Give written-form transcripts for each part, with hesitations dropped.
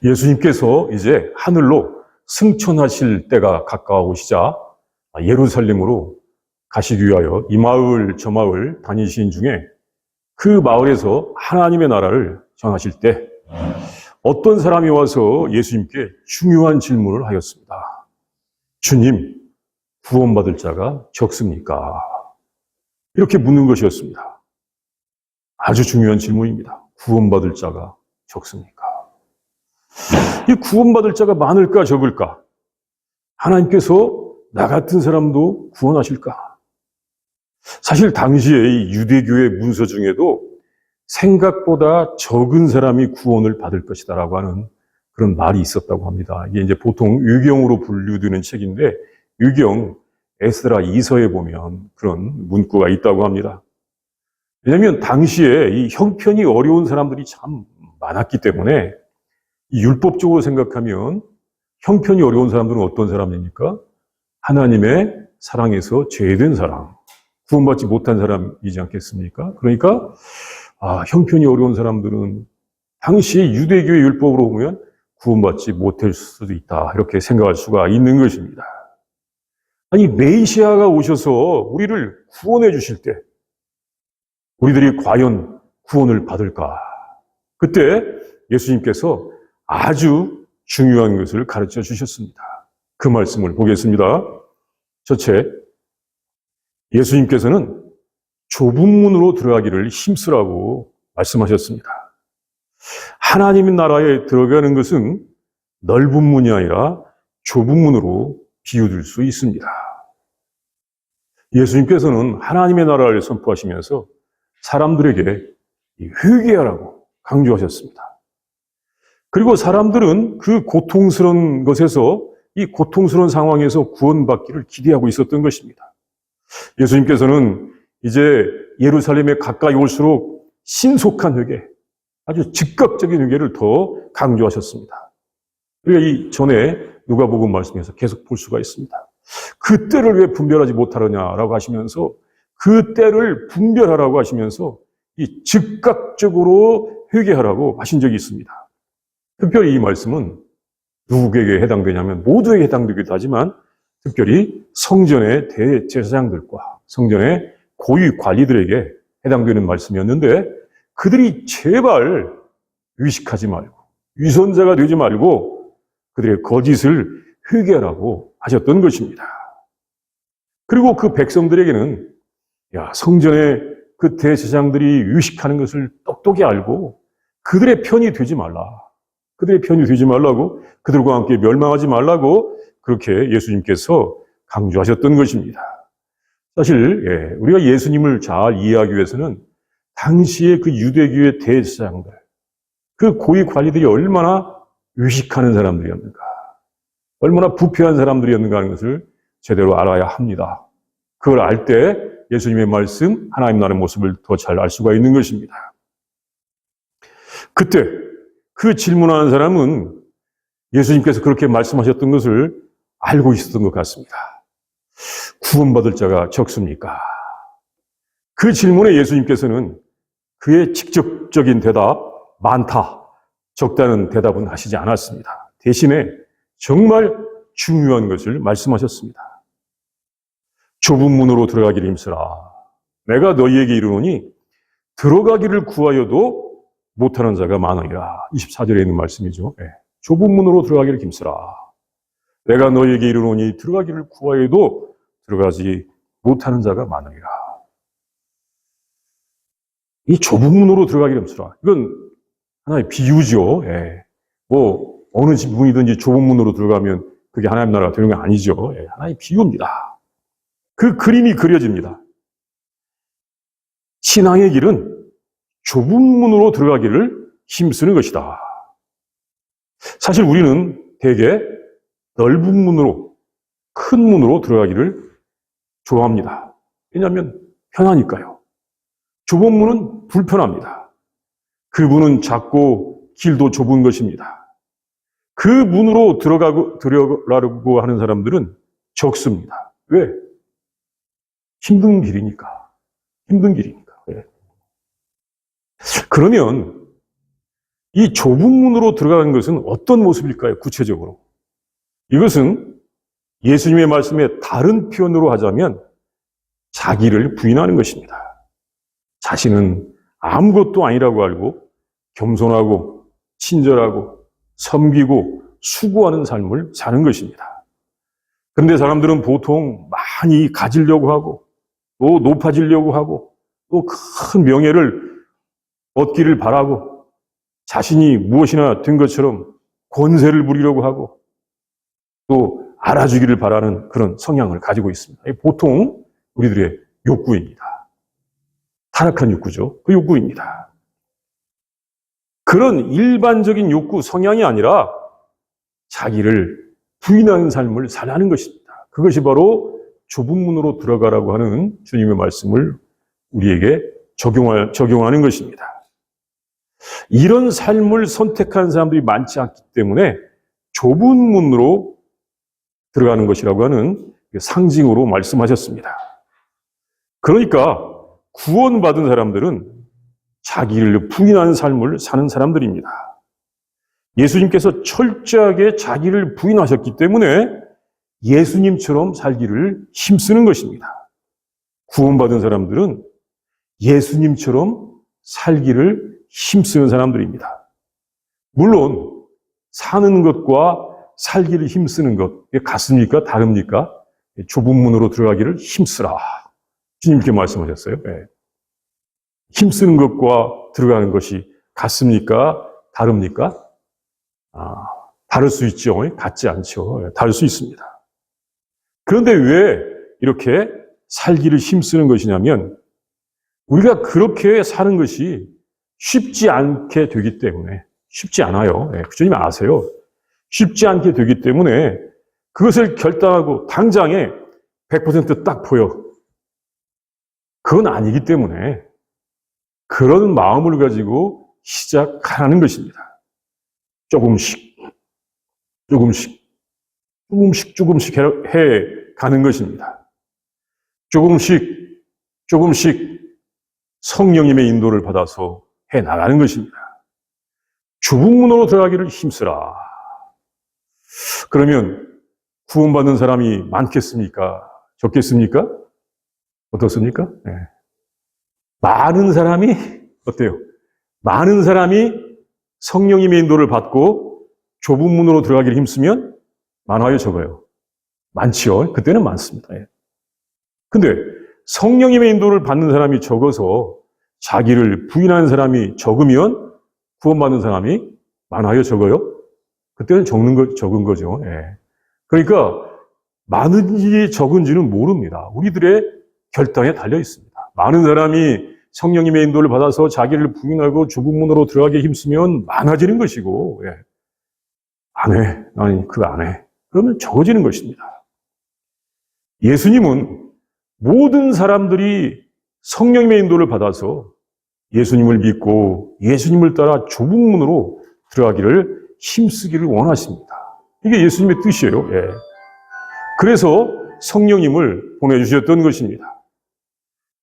예수님께서 이제 하늘로 승천하실 때가 가까우시자 예루살렘으로 가시기 위하여 이 마을 저 마을 다니신 중에 그 마을에서 하나님의 나라를 전하실 때 어떤 사람이 와서 예수님께 중요한 질문을 하였습니다. 주님, 구원받을 자가 적습니까? 이렇게 묻는 것이었습니다. 아주 중요한 질문입니다. 구원받을 자가 적습니까? 이 구원받을 자가 많을까 적을까? 하나님께서 나 같은 사람도 구원하실까? 사실 당시에 이 유대교의 문서 중에도 생각보다 적은 사람이 구원을 받을 것이다라고 하는 그런 말이 있었다고 합니다. 이게 이제 보통 유경으로 분류되는 책인데 유경 에스라 2서에 보면 그런 문구가 있다고 합니다. 왜냐하면 당시에 이 형편이 어려운 사람들이 참 많았기 때문에 율법적으로 생각하면 형편이 어려운 사람들은 어떤 사람입니까? 하나님의 사랑에서 죄된 사람, 구원받지 못한 사람이지 않겠습니까? 그러니까 형편이 어려운 사람들은 당시 유대교의 율법으로 보면 구원받지 못할 수도 있다, 이렇게 생각할 수가 있는 것입니다. 아니, 메시아가 오셔서 우리를 구원해 주실 때 우리들이 과연 구원을 받을까? 그때 예수님께서 아주 중요한 것을 가르쳐 주셨습니다. 그 말씀을 보겠습니다. 첫째, 예수님께서는 좁은 문으로 들어가기를 힘쓰라고 말씀하셨습니다. 하나님의 나라에 들어가는 것은 넓은 문이 아니라 좁은 문으로 비유될 수 있습니다. 예수님께서는 하나님의 나라를 선포하시면서 사람들에게 회개하라고 강조하셨습니다. 그리고 사람들은 그 고통스러운 것에서, 이 고통스러운 상황에서 구원받기를 기대하고 있었던 것입니다. 예수님께서는 이제 예루살렘에 가까이 올수록 신속한 회개, 아주 즉각적인 회개를 더 강조하셨습니다. 우리가 이 전에 누가복음 말씀에서 계속 볼 수가 있습니다. 그 때를 왜 분별하지 못하느냐라고 하시면서 그 때를 분별하라고 하시면서 이 즉각적으로 회개하라고 하신 적이 있습니다. 특별히 이 말씀은 누구에게 해당되냐면 모두에게 해당되기도 하지만 특별히 성전의 대제사장들과 성전의 고위 관리들에게 해당되는 말씀이었는데 그들이 제발 위식하지 말고 위선자가 되지 말고 그들의 거짓을 회개하라고 하셨던 것입니다. 그리고 그 백성들에게는 성전의 그 대제사장들이 위식하는 것을 똑똑히 알고 그들의 편이 되지 말라. 그들의 편이 되지 말라고, 그들과 함께 멸망하지 말라고 그렇게 예수님께서 강조하셨던 것입니다. 사실 우리가 예수님을 잘 이해하기 위해서는 당시의 그 유대교의 대제사장들, 그 고위 관리들이 얼마나 위식하는 사람들이었는가, 얼마나 부패한 사람들이었는가 하는 것을 제대로 알아야 합니다. 그걸 알 때 예수님의 말씀, 하나님 나라의 모습을 더 잘 알 수가 있는 것입니다. 그때 그 질문하는 사람은 예수님께서 그렇게 말씀하셨던 것을 알고 있었던 것 같습니다. 구원받을 자가 적습니까? 그 질문에 예수님께서는 그의 직접적인 대답, 많다, 적다는 대답은 하시지 않았습니다. 대신에 정말 중요한 것을 말씀하셨습니다. 좁은 문으로 들어가기를 힘쓰라. 내가 너희에게 이르노니 들어가기를 구하여도 못하는 자가 많으리라. 24절에 있는 말씀이죠. 좁은 문으로 들어가기를 힘쓰라. 내가 너희에게 이르노니 들어가기를 구하여도 들어가지 못하는 자가 많으리라. 이 좁은 문으로 들어가기를 힘쓰라. 이건 하나의 비유죠. 어느 집 문이든지 좁은 문으로 들어가면 그게 하나님 나라가 되는 건 아니죠. 하나의 비유입니다. 그 그림이 그려집니다. 신앙의 길은 좁은 문으로 들어가기를 힘쓰는 것이다. 사실 우리는 대개 넓은 문으로, 큰 문으로 들어가기를 좋아합니다. 왜냐하면 편하니까요. 좁은 문은 불편합니다. 그 문은 작고 길도 좁은 것입니다. 그 문으로 들어가려고 하는 사람들은 적습니다. 왜? 힘든 길이니까. 힘든 길이니까. 그러면 이 좁은 문으로 들어가는 것은 어떤 모습일까요? 구체적으로. 이것은 예수님의 말씀의 다른 표현으로 하자면 자기를 부인하는 것입니다. 자신은 아무것도 아니라고 알고 겸손하고 친절하고 섬기고 수고하는 삶을 사는 것입니다. 그런데 사람들은 보통 많이 가지려고 하고 또 높아지려고 하고 또 큰 명예를 얻기를 바라고 자신이 무엇이나 된 것처럼 권세를 부리려고 하고 또 알아주기를 바라는 그런 성향을 가지고 있습니다. 보통 우리들의 욕구입니다. 타락한 욕구죠. 그 욕구입니다. 그런 일반적인 욕구 성향이 아니라 자기를 부인하는 삶을 살아가는 것입니다. 그것이 바로 좁은 문으로 들어가라고 하는 주님의 말씀을 우리에게 적용하는 것입니다. 이런 삶을 선택한 사람들이 많지 않기 때문에 좁은 문으로 들어가는 것이라고 하는 상징으로 말씀하셨습니다. 그러니까 구원받은 사람들은 자기를 부인하는 삶을 사는 사람들입니다. 예수님께서 철저하게 자기를 부인하셨기 때문에 예수님처럼 살기를 힘쓰는 것입니다. 구원받은 사람들은 예수님처럼 살기를 힘쓰는 사람들입니다. 물론 사는 것과 살기를 힘쓰는 것 같습니까? 다릅니까? 좁은 문으로 들어가기를 힘쓰라. 주님께 말씀하셨어요. 네. 힘쓰는 것과 들어가는 것이 같습니까? 다릅니까? 다를 수 있죠. 같지 않죠. 다를 수 있습니다. 그런데 왜 이렇게 살기를 힘쓰는 것이냐면 우리가 그렇게 사는 것이 쉽지 않게 되기 때문에 쉽지 않아요. 주님 아세요. 쉽지 않게 되기 때문에 그것을 결단하고 당장에 100% 딱 보여. 그건 아니기 때문에 그런 마음을 가지고 시작하는 것입니다. 조금씩 해 가는 것입니다. 조금씩 성령님의 인도를 받아서 해 나가는 것입니다. 좁은 문으로 들어가기를 힘쓰라. 그러면 구원받는 사람이 많겠습니까? 적겠습니까? 어떻습니까? 네. 많은 사람이 어때요? 많은 사람이 성령님의 인도를 받고 좁은 문으로 들어가기를 힘쓰면 많아요, 적어요? 많지요. 그때는 많습니다. 근데 성령님의 인도를 받는 사람이 적어서 자기를 부인하는 사람이 적으면 구원받는 사람이 많아요, 적어요? 그때는 적은 거죠. 그러니까 많은지 적은지는 모릅니다. 우리들의 결단에 달려 있습니다. 많은 사람이 성령님의 인도를 받아서 자기를 부인하고 좁은 문으로 들어가기 힘쓰면 많아지는 것이고, 안 해. 아니, 그거 안 해. 그러면 적어지는 것입니다. 예수님은 모든 사람들이 성령님의 인도를 받아서 예수님을 믿고 예수님을 따라 좁은 문으로 들어가기를 힘쓰기를 원하십니다. 이게 예수님의 뜻이에요. 그래서 성령님을 보내주셨던 것입니다.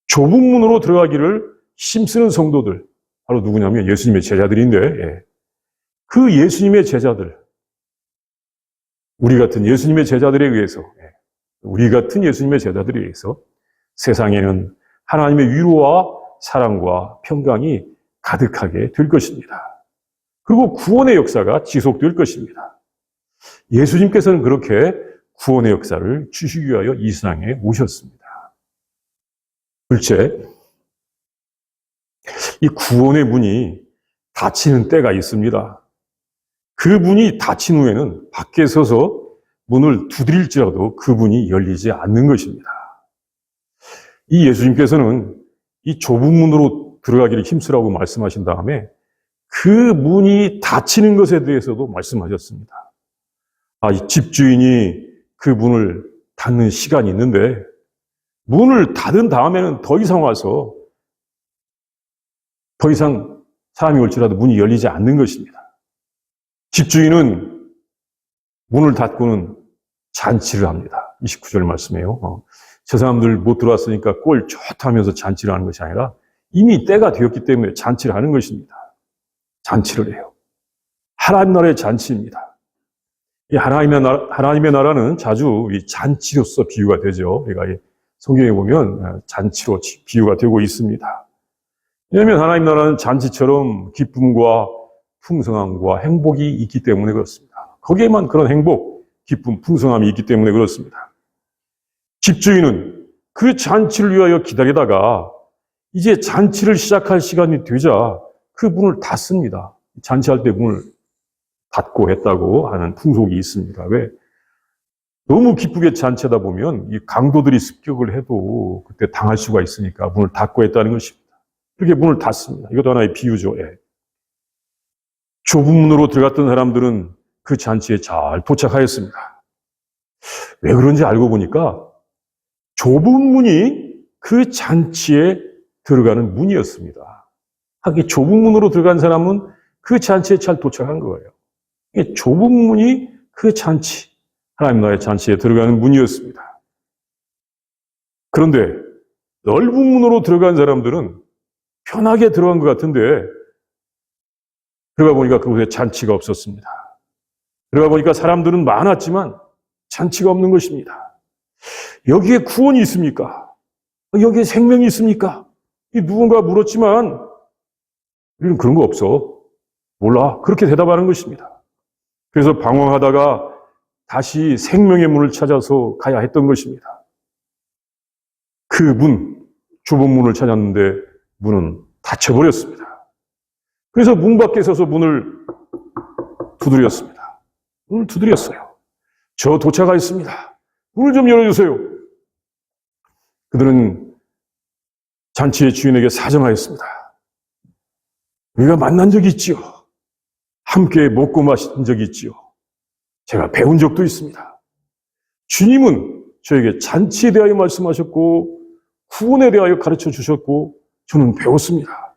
좁은 문으로 들어가기를 힘쓰는 성도들, 바로 누구냐면 예수님의 제자들인데, 그 예수님의 제자들, 우리 같은 예수님의 제자들에 의해서 세상에는 하나님의 위로와 사랑과 평강이 가득하게 될 것입니다. 그리고 구원의 역사가 지속될 것입니다. 예수님께서는 그렇게 구원의 역사를 주시기 위하여 이 세상에 오셨습니다. 둘째, 이 구원의 문이 닫히는 때가 있습니다. 그 문이 닫힌 후에는 밖에 서서 문을 두드릴지라도 그 문이 열리지 않는 것입니다. 이 예수님께서는 이 좁은 문으로 들어가기를 힘쓰라고 말씀하신 다음에 그 문이 닫히는 것에 대해서도 말씀하셨습니다. 이 집주인이 그 문을 닫는 시간이 있는데 문을 닫은 다음에는 더 이상 사람이 올지라도 문이 열리지 않는 것입니다. 집주인은 문을 닫고는 잔치를 합니다. 29절 말씀이에요. 저 사람들 못 들어왔으니까 꼴 좋다 하면서 잔치를 하는 것이 아니라 이미 때가 되었기 때문에 잔치를 하는 것입니다. 잔치를 해요. 하나님 나라의 잔치입니다. 이 하나님의 나라는 자주 이 잔치로서 비유가 되죠. 우리가 이 성경에 보면 잔치로 비유가 되고 있습니다. 왜냐하면 하나님 나라는 잔치처럼 기쁨과 풍성함과 행복이 있기 때문에 그렇습니다. 거기에만 그런 행복, 기쁨, 풍성함이 있기 때문에 그렇습니다. 집주인은 그 잔치를 위하여 기다리다가 이제 잔치를 시작할 시간이 되자 그 문을 닫습니다. 잔치할 때 문을 닫고 했다고 하는 풍속이 있습니다. 왜? 너무 기쁘게 잔치하다 보면 이 강도들이 습격을 해도 그때 당할 수가 있으니까 문을 닫고 했다는 것입니다. 그렇게 문을 닫습니다. 이것도 하나의 비유죠. 예. 좁은 문으로 들어갔던 사람들은 그 잔치에 잘 도착하였습니다. 왜 그런지 알고 보니까 좁은 문이 그 잔치에 들어가는 문이었습니다. 하긴 좁은 문으로 들어간 사람은 그 잔치에 잘 도착한 거예요. 좁은 문이 그 잔치, 하나님 나라의 잔치에 들어가는 문이었습니다. 그런데 넓은 문으로 들어간 사람들은 편하게 들어간 것 같은데 들어가 보니까 그곳에 잔치가 없었습니다. 들어가 보니까 사람들은 많았지만 잔치가 없는 것입니다. 여기에 구원이 있습니까? 여기에 생명이 있습니까? 누군가 물었지만 우리는 그런 거 없어. 몰라. 그렇게 대답하는 것입니다. 그래서 방황하다가 다시 생명의 문을 찾아서 가야 했던 것입니다. 그 문, 좁은 문을 찾았는데 문은 닫혀버렸습니다. 그래서 문 밖에 서서 문을 두드렸습니다. 문을 두드렸어요. 저 도착하였습니다. 문을 좀 열어주세요. 그들은 잔치의 주인에게 사정하였습니다. 우리가 만난 적이 있지요. 함께 먹고 마신 적이 있지요. 제가 배운 적도 있습니다. 주님은 저에게 잔치에 대하여 말씀하셨고 구원에 대하여 가르쳐 주셨고 저는 배웠습니다.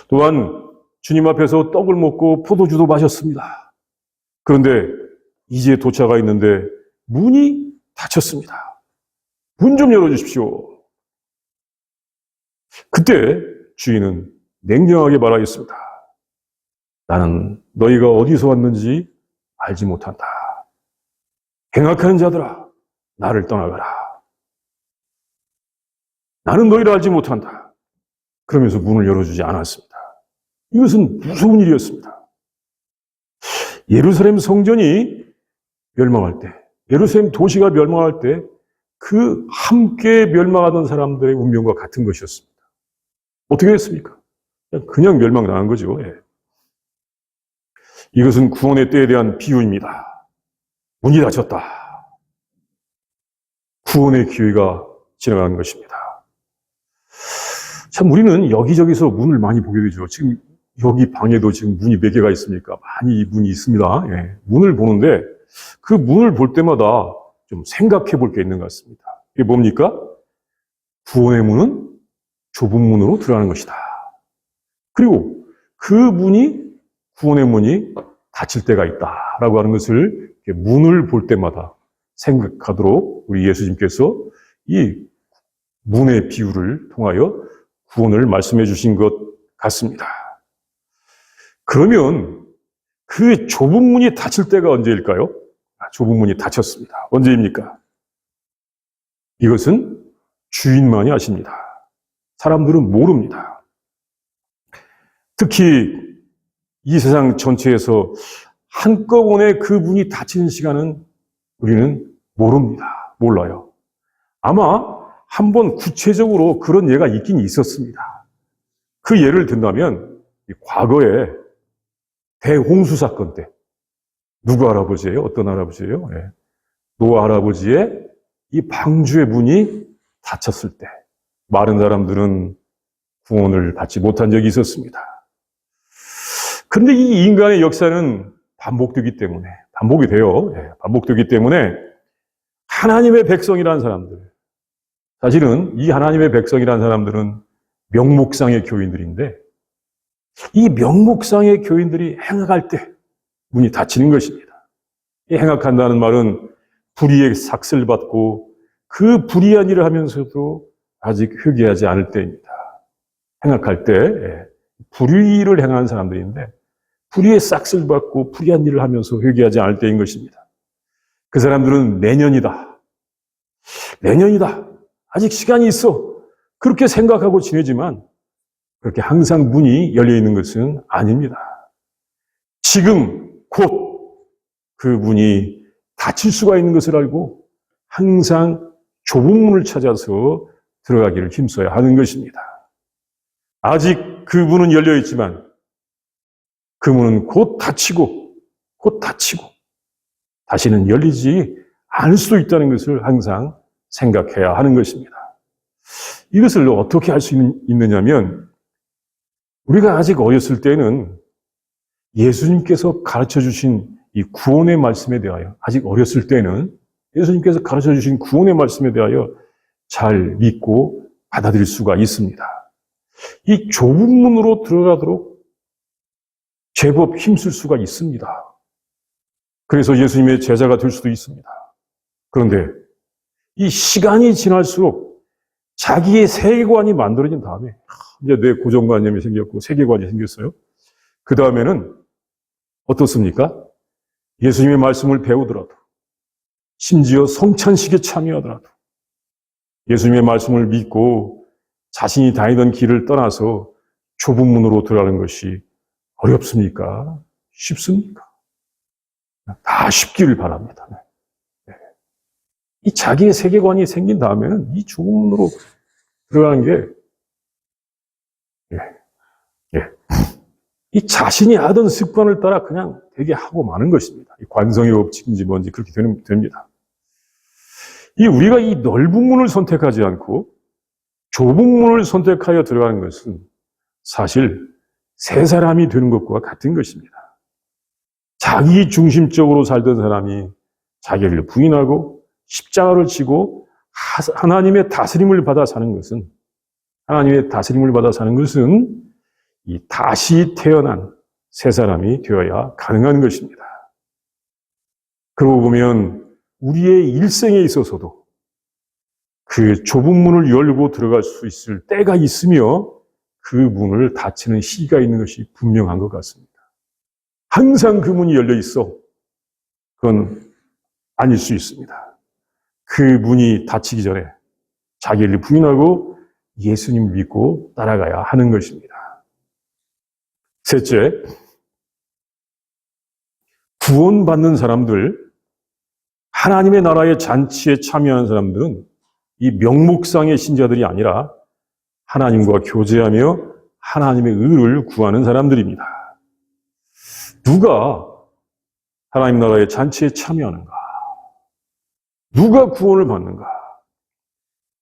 또한 주님 앞에서 떡을 먹고 포도주도 마셨습니다. 그런데 이제 도착하 있는데 문이 닫혔습니다. 문 좀 열어주십시오. 그때 주인은 냉정하게 말하였습니다. 나는 너희가 어디서 왔는지 알지 못한다. 행악하는 자들아, 나를 떠나가라. 나는 너희를 알지 못한다. 그러면서 문을 열어주지 않았습니다. 이것은 무서운 일이었습니다. 예루살렘 성전이 멸망할 때, 예루살렘 도시가 멸망할 때 그 함께 멸망하던 사람들의 운명과 같은 것이었습니다. 어떻게 했습니까? 그냥 멸망당한 거죠. 예. 이것은 구원의 때에 대한 비유입니다. 문이 닫혔다. 구원의 기회가 지나가는 것입니다. 참 우리는 여기저기서 문을 많이 보게 되죠. 지금 여기 방에도 지금 문이 몇 개가 있습니까? 많이 문이 있습니다. 예. 문을 보는데 그 문을 볼 때마다 좀 생각해 볼 게 있는 것 같습니다. 이게 뭡니까? 구원의 문은 좁은 문으로 들어가는 것이다. 그리고 그 문이, 구원의 문이 닫힐 때가 있다라고 하는 것을 문을 볼 때마다 생각하도록 우리 예수님께서 이 문의 비유를 통하여 구원을 말씀해 주신 것 같습니다. 그러면 그 좁은 문이 닫힐 때가 언제일까요? 좁은 문이 닫혔습니다. 언제입니까? 이것은 주인만이 아십니다. 사람들은 모릅니다. 특히 이 세상 전체에서 한꺼번에 그 문이 닫히는 시간은 우리는 모릅니다. 몰라요. 아마 한번 구체적으로 그런 예가 있긴 있었습니다. 그 예를 든다면 과거에 대홍수 사건 때 누구 할아버지예요? 어떤 할아버지예요? 네. 노아 할아버지의 이 방주의 문이 닫혔을 때 많은 사람들은 구원을 받지 못한 적이 있었습니다. 그런데 이 인간의 역사는 반복되기 때문에, 반복이 돼요. 네. 반복되기 때문에 하나님의 백성이라는 사람들, 사실은 이 하나님의 백성이라는 사람들은 명목상의 교인들인데 이 명목상의 교인들이 행악할 때 문이 닫히는 것입니다. 이 행악한다는 말은 불의의 삭슬 받고 그 불의한 일을 하면서도 아직 회개하지 않을 때입니다. 행악할 때 불의를 행하는 사람들인데 불의의 싹쓸 받고 불의한 일을 하면서 회개하지 않을 때인 것입니다. 그 사람들은 내년이다. 아직 시간이 있어. 그렇게 생각하고 지내지만 그렇게 항상 문이 열려 있는 것은 아닙니다. 지금 곧 그 문이 닫힐 수가 있는 것을 알고 항상 좁은 문을 찾아서 들어가기를 힘써야 하는 것입니다. 아직 그 문은 열려 있지만 그 문은 곧 닫히고 다시는 열리지 않을 수도 있다는 것을 항상 생각해야 하는 것입니다. 이것을 어떻게 할 수 있느냐면 우리가 아직 어렸을 때는 예수님께서 가르쳐 주신 이 구원의 말씀에 대하여 아직 어렸을 때는 예수님께서 가르쳐 주신 구원의 말씀에 대하여 잘 믿고 받아들일 수가 있습니다. 이 좁은 문으로 들어가도록 제법 힘쓸 수가 있습니다. 그래서 예수님의 제자가 될 수도 있습니다. 그런데 이 시간이 지날수록 자기의 세계관이 만들어진 다음에 이제 뇌 고정관념이 생겼고 세계관이 생겼어요. 그 다음에는 어떻습니까? 예수님의 말씀을 배우더라도 심지어 성찬식에 참여하더라도 예수님의 말씀을 믿고 자신이 다니던 길을 떠나서 좁은 문으로 들어가는 것이 어렵습니까? 쉽습니까? 다 쉽기를 바랍니다. 이 자기의 세계관이 생긴 다음에는 이 좁은 문으로 들어가는 게 이 자신이 하던 습관을 따라 그냥 되게 하고 마는 것입니다. 관성의 법칙인지 뭔지 그렇게 됩니다. 우리가 이 넓은 문을 선택하지 않고 좁은 문을 선택하여 들어가는 것은 사실 새 사람이 되는 것과 같은 것입니다. 자기 중심적으로 살던 사람이 자기를 부인하고 십자가를 지고 하나님의 다스림을 받아 사는 것은 이 다시 태어난 새 사람이 되어야 가능한 것입니다. 그러고 보면 우리의 일생에 있어서도 그 좁은 문을 열고 들어갈 수 있을 때가 있으며 그 문을 닫히는 시기가 있는 것이 분명한 것 같습니다. 항상 그 문이 열려 있어. 그건 아닐 수 있습니다. 그 문이 닫히기 전에 자기를 부인하고 예수님을 믿고 따라가야 하는 것입니다. 셋째, 구원받는 사람들, 하나님의 나라의 잔치에 참여하는 사람들은 이 명목상의 신자들이 아니라 하나님과 교제하며 하나님의 의를 구하는 사람들입니다. 누가 하나님 나라의 잔치에 참여하는가? 누가 구원을 받는가?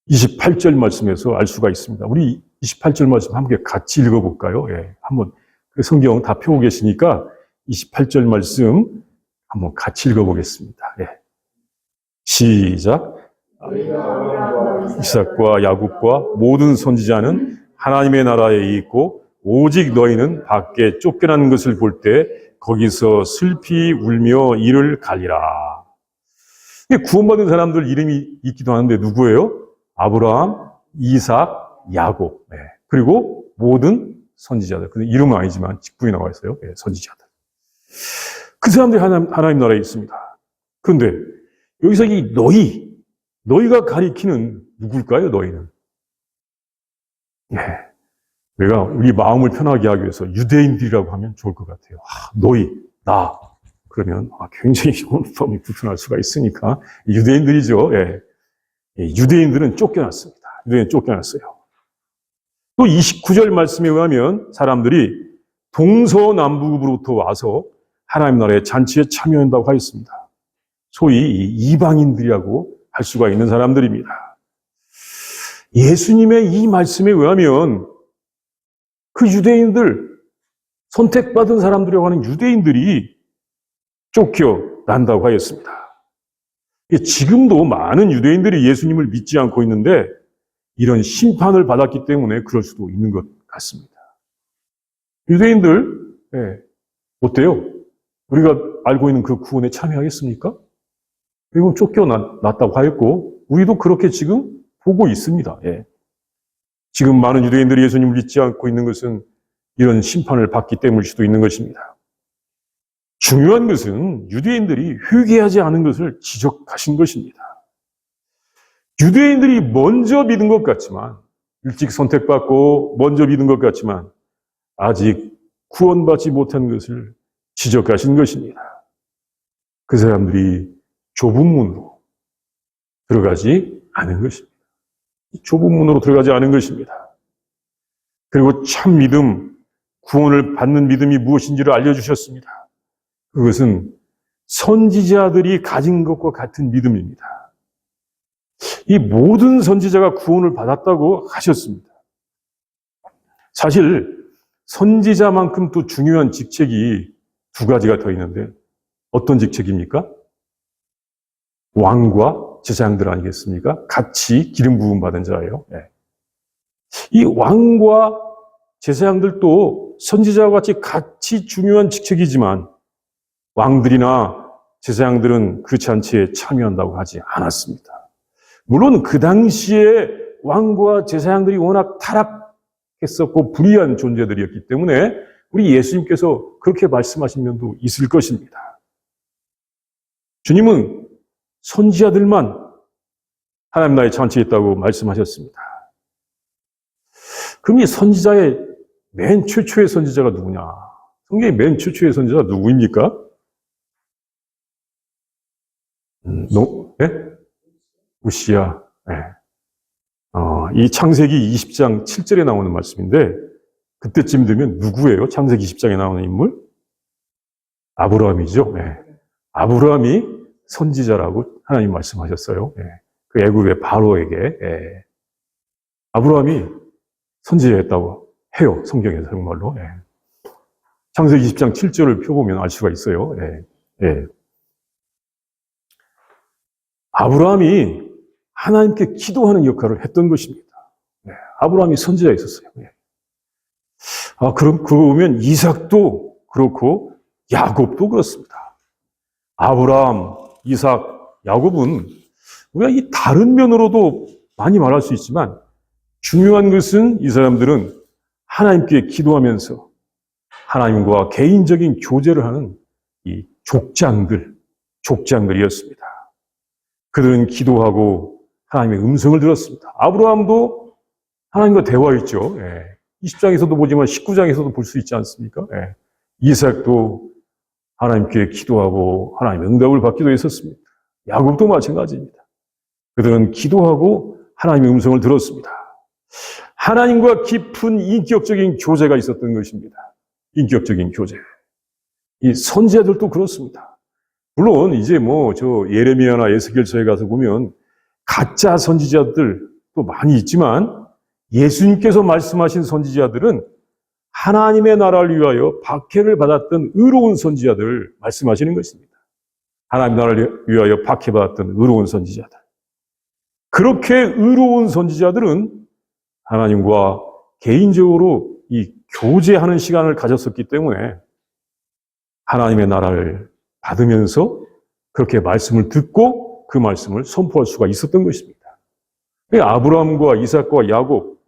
28절 말씀에서 알 수가 있습니다. 우리 28절 말씀 함께 같이 읽어볼까요? 한번 그 성경 다 펴고 계시니까 28절 말씀 한번 같이 읽어보겠습니다. 시작. 이삭과 야곱과 모든 선지자는 하나님의 나라에 있고 오직 너희는 밖에 쫓겨나는 것을 볼 때 거기서 슬피 울며 이를 갈리라. 구원받은 사람들 이름이 있기도 하는데 누구예요? 아브라함, 이삭, 야곱. 그리고 모든 선지자들. 근데 이름은 아니지만 직분이 나와 있어요. 선지자들. 그 사람들이 하나님 나라에 있습니다. 그런데 여기서 이 너희가 가리키는 누굴까요? 너희는. 내가 우리 마음을 편하게 하기 위해서 유대인들이라고 하면 좋을 것 같아요. 너희, 나. 그러면 굉장히 마음이 불편할 수가 있으니까 유대인들이죠. 유대인들은 쫓겨났습니다. 유대인은 쫓겨났어요. 또 29절 말씀에 의하면 사람들이 동서남북으로부터 와서 하나님 나라의 잔치에 참여한다고 하였습니다. 소위 이방인들이라고 할 수가 있는 사람들입니다. 예수님의 이 말씀에 의하면 그 유대인들, 선택받은 사람들이라고 하는 유대인들이 쫓겨난다고 하였습니다. 지금도 많은 유대인들이 예수님을 믿지 않고 있는데 이런 심판을 받았기 때문에 그럴 수도 있는 것 같습니다. 유대인들, 어때요? 우리가 알고 있는 그 구원에 참여하겠습니까? 이건 쫓겨났다고 하였고 우리도 그렇게 지금 보고 있습니다. 지금 많은 유대인들이 예수님을 믿지 않고 있는 것은 이런 심판을 받기 때문일 수도 있는 것입니다. 중요한 것은 유대인들이 회개하지 않은 것을 지적하신 것입니다. 유대인들이 먼저 믿은 것 같지만, 일찍 선택받고 먼저 믿은 것 같지만 아직 구원받지 못한 것을 지적하신 것입니다. 그 사람들이 좁은 문으로 들어가지 않은 것입니다. 좁은 문으로 들어가지 않은 것입니다. 그리고 참 믿음, 구원을 받는 믿음이 무엇인지를 알려주셨습니다. 그것은 선지자들이 가진 것과 같은 믿음입니다. 이 모든 선지자가 구원을 받았다고 하셨습니다. 사실 선지자만큼 또 중요한 직책이 두 가지가 더 있는데 어떤 직책입니까? 왕과 제사장들 아니겠습니까? 같이 기름 부음 받은 자예요. 네. 이 왕과 제사장들도 선지자와 같이 중요한 직책이지만 왕들이나 제사장들은 그 잔치에 참여한다고 하지 않았습니다. 물론 그 당시에 왕과 제사장들이 워낙 타락했었고 불의한 존재들이었기 때문에 우리 예수님께서 그렇게 말씀하신 면도 있을 것입니다. 주님은 선지자들만 하나님 나라의 잔치에 있다고 말씀하셨습니다. 그럼 이 선지자의 맨 최초의 선지자가 누구냐? 성경의 맨 최초의 선지자가 누구입니까? 네? 우시야. 네. 이 창세기 20장 7절에 나오는 말씀인데 그때쯤 되면 누구예요? 창세기 20장에 나오는 인물? 아브라함이죠. 네. 아브라함이 선지자라고 하나님 말씀하셨어요. 네. 그 애굽의 바로에게 아브라함이 선지자였다고 해요. 성경에서 정말로. 네. 창세기 20장 7절을 펴보면 알 수가 있어요. 네. 네. 아브라함이 하나님께 기도하는 역할을 했던 것입니다. 네. 아브라함이 선지자였었어요. 네. 그럼 그거 보면 이삭도 그렇고 야곱도 그렇습니다. 아브라함, 이삭, 야곱은 우리가 이 다른 면으로도 많이 말할 수 있지만 중요한 것은 이 사람들은 하나님께 기도하면서 하나님과 개인적인 교제를 하는 이 족장들이었습니다. 그들은 기도하고 하나님의 음성을 들었습니다. 아브라함도 하나님과 대화했죠. 20장에서도 보지만 19장에서도 볼 수 있지 않습니까? 이삭도 하나님께 기도하고 하나님의 응답을 받기도 했었습니다. 야곱도 마찬가지입니다. 그들은 기도하고 하나님의 음성을 들었습니다. 하나님과 깊은 인격적인 교제가 있었던 것입니다. 인격적인 교제. 이 선지자들도 그렇습니다. 물론 이제 예레미야나 에스겔서에 가서 보면 가짜 선지자들도 많이 있지만 예수님께서 말씀하신 선지자들은 하나님의 나라를 위하여 박해를 받았던 의로운 선지자들 말씀하시는 것입니다. 하나님 나라를 위하여 박해받았던 의로운 선지자들. 그렇게 의로운 선지자들은 하나님과 개인적으로 이 교제하는 시간을 가졌었기 때문에 하나님의 나라를 받으면서 그렇게 말씀을 듣고 그 말씀을 선포할 수가 있었던 것입니다. 아브라함과 이삭과 야곱,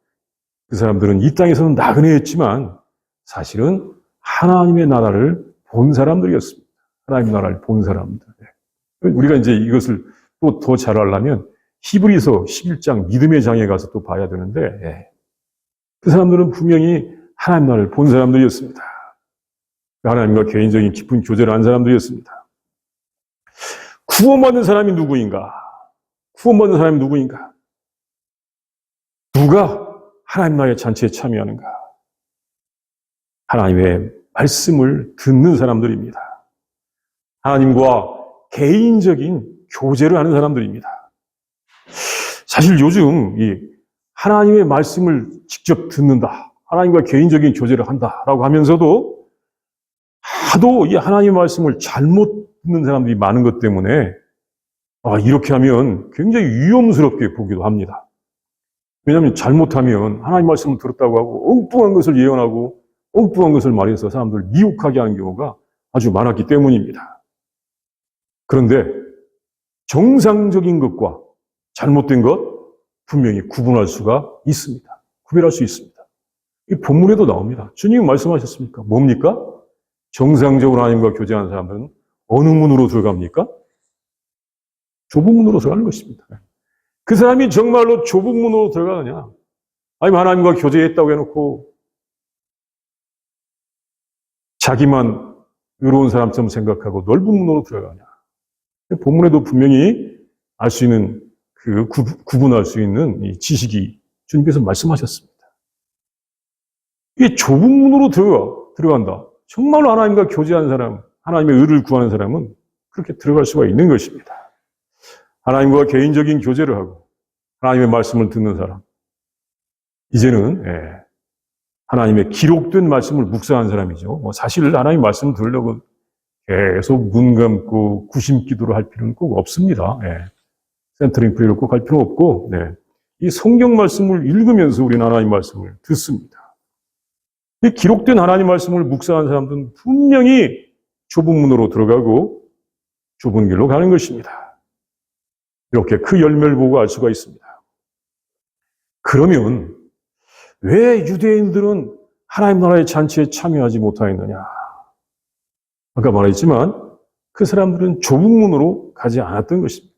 그 사람들은 이 땅에서는 나그네였지만 사실은 하나님의 나라를 본 사람들이었습니다. 하나님의 나라를 본 사람들. 우리가 이제 이것을 또 더 잘 알려면 히브리서 11장 믿음의 장에 가서 또 봐야 되는데 그 사람들은 분명히 하나님 나라를 본 사람들이었습니다. 하나님과 개인적인 깊은 교제를 한 사람들이었습니다. 구원받는 사람이 누구인가? 구원받는 사람이 누구인가? 누가 하나님 나라의 잔치에 참여하는가? 하나님의 말씀을 듣는 사람들입니다. 하나님과 개인적인 교제를 하는 사람들입니다. 사실 요즘 이 하나님의 말씀을 직접 듣는다, 하나님과 개인적인 교제를 한다라고 하면서도 하도 이 하나님의 말씀을 잘못 듣는 사람들이 많은 것 때문에 이렇게 하면 굉장히 위험스럽게 보기도 합니다. 왜냐하면 잘못하면 하나님 말씀을 들었다고 하고 엉뚱한 것을 예언하고 엉뚱한 것을 말해서 사람들을 미혹하게 하는 경우가 아주 많았기 때문입니다. 그런데 정상적인 것과 잘못된 것 분명히 구분할 수가 있습니다. 구별할 수 있습니다. 이 본문에도 나옵니다. 주님이 말씀하셨습니까? 뭡니까? 정상적으로 하나님과 교제하는 사람들은 어느 문으로 들어갑니까? 좁은 문으로 들어가는 것입니다. 그 사람이 정말로 좁은 문으로 들어가느냐? 아니면 하나님과 교제했다고 해놓고 자기만 의로운 사람처럼 생각하고 넓은 문으로 들어가냐? 본문에도 분명히 알 수 있는 구분할 수 있는 이 지식이 주님께서 말씀하셨습니다. 이게 좁은 문으로 들어간다. 정말로 하나님과 교제하는 사람, 하나님의 의를 구하는 사람은 그렇게 들어갈 수가 있는 것입니다. 하나님과 개인적인 교제를 하고 하나님의 말씀을 듣는 사람. 이제는 하나님의 기록된 말씀을 묵상한 사람이죠. 사실 하나님 말씀 들으려고 계속 눈 감고 구심 기도를 할 필요는 꼭 없습니다. 센터링 프레이를 꼭 할 필요 없고, 이 성경 말씀을 읽으면서 우리는 하나님 말씀을 듣습니다. 이 기록된 하나님 말씀을 묵상한 사람들은 분명히 좁은 문으로 들어가고 좁은 길로 가는 것입니다. 이렇게 그 열매를 보고 알 수가 있습니다. 그러면 왜 유대인들은 하나님 나라의 잔치에 참여하지 못하였느냐? 아까 말했지만 그 사람들은 좁은 문으로 가지 않았던 것입니다.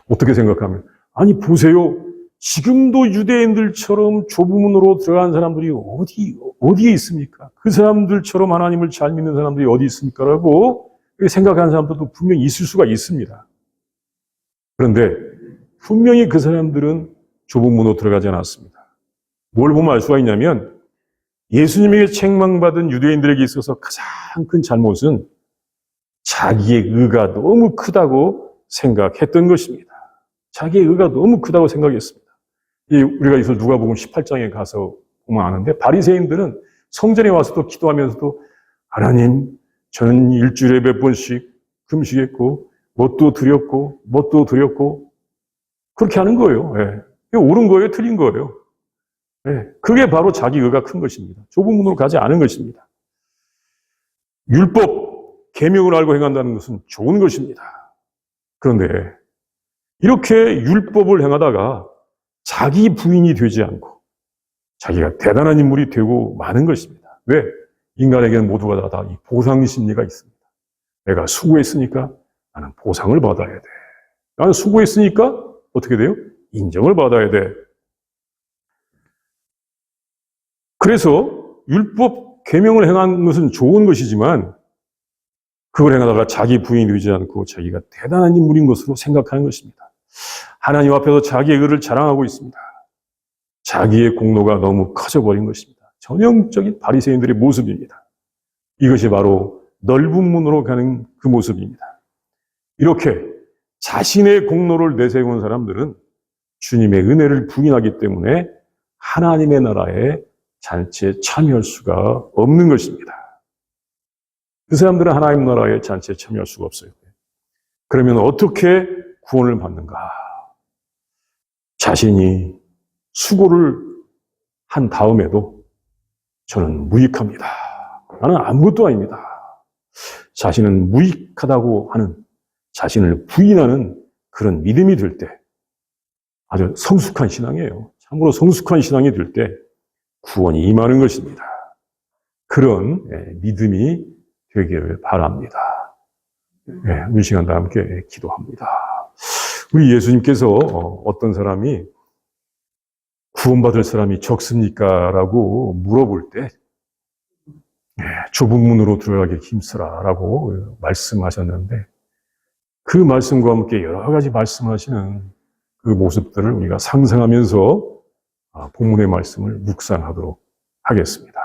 어떻게 생각하면 아니 보세요. 지금도 유대인들처럼 좁은 문으로 들어간 사람들이 어디에 있습니까? 그 사람들처럼 하나님을 잘 믿는 사람들이 어디 있습니까? 라고 생각하는 사람들도 분명히 있을 수가 있습니다. 그런데 분명히 그 사람들은 좁은 문으로 들어가지 않았습니다. 뭘 보면 알 수가 있냐면 예수님에게 책망받은 유대인들에게 있어서 가장 큰 잘못은 자기의 의가 너무 크다고 생각했던 것입니다. 자기의 의가 너무 크다고 생각했습니다. 우리가 이서 누가복음 18장에 가서 보면 아는데 바리새인들은 성전에 와서도 기도하면서도 하나님 저는 일주일에 몇 번씩 금식했고 뭣도 드렸고 그렇게 하는 거예요. 이게 옳은 거예요? 틀린 거예요? 그게 바로 자기 의가 큰 것입니다. 좁은 문으로 가지 않은 것입니다. 율법, 계명을 알고 행한다는 것은 좋은 것입니다. 그런데 이렇게 율법을 행하다가 자기 부인이 되지 않고 자기가 대단한 인물이 되고 마는 것입니다. 왜? 인간에게는 모두가 다 이 보상 심리가 있습니다. 내가 수고했으니까 나는 보상을 받아야 돼. 나는 수고했으니까 어떻게 돼요? 인정을 받아야 돼. 그래서 율법 계명을 행한 것은 좋은 것이지만 그걸 행하다가 자기 부인이 되지 않고 자기가 대단한 인물인 것으로 생각하는 것입니다. 하나님 앞에서 자기의 의를 자랑하고 있습니다. 자기의 공로가 너무 커져버린 것입니다. 전형적인 바리새인들의 모습입니다. 이것이 바로 넓은 문으로 가는 그 모습입니다. 이렇게 자신의 공로를 내세우는 사람들은 주님의 은혜를 부인하기 때문에 하나님의 나라에 잔치에 참여할 수가 없는 것입니다. 그 사람들은 하나님 나라의 잔치에 참여할 수가 없어요. 그러면 어떻게 구원을 받는가? 자신이 수고를 한 다음에도 저는 무익합니다. 나는 아무것도 아닙니다. 자신은 무익하다고 하는 자신을 부인하는 그런 믿음이 될 때 아주 성숙한 신앙이에요. 참으로 성숙한 신앙이 될 때 구원이 임하는 것입니다. 그런 믿음이 되기를 바랍니다. 이 시간 다 함께 기도합니다. 우리 예수님께서 어떤 사람이 구원받을 사람이 적습니까? 라고 물어볼 때 좁은 문으로 들어가기 힘쓰라 라고 말씀하셨는데 그 말씀과 함께 여러 가지 말씀하시는 그 모습들을 우리가 상상하면서 본문의 말씀을 묵상하도록 하겠습니다.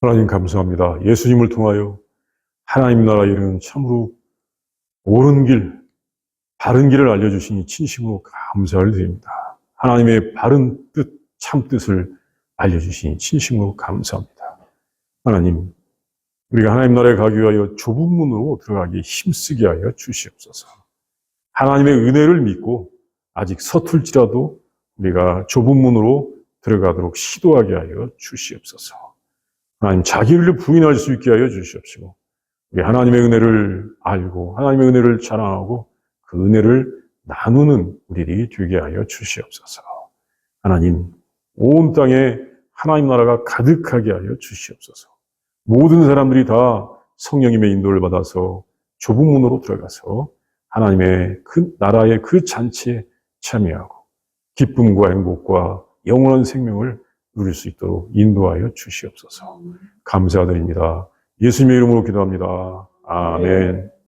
하나님 감사합니다. 예수님을 통하여 하나님 나라에 이르는 참으로 옳은 길, 바른 길을 알려주시니 진심으로 감사를 드립니다. 하나님의 바른 뜻, 참 뜻을 알려주시니 진심으로 감사합니다. 하나님, 우리가 하나님 나라에 가기 위하여 좁은 문으로 들어가기 힘쓰게 하여 주시옵소서. 하나님의 은혜를 믿고 아직 서툴지라도 우리가 좁은 문으로 들어가도록 시도하게 하여 주시옵소서. 하나님 자기를 부인할 수 있게 하여 주시옵시고 우리 하나님의 은혜를 알고 하나님의 은혜를 자랑하고 그 은혜를 나누는 우리들이 되게 하여 주시옵소서. 하나님 온 땅에 하나님 나라가 가득하게 하여 주시옵소서. 모든 사람들이 다 성령님의 인도를 받아서 좁은 문으로 들어가서 하나님의 그 나라의 그 잔치에 참여하고 기쁨과 행복과 영원한 생명을 누릴 수 있도록 인도하여 주시옵소서. 감사드립니다. 예수님의 이름으로 기도합니다. 아멘.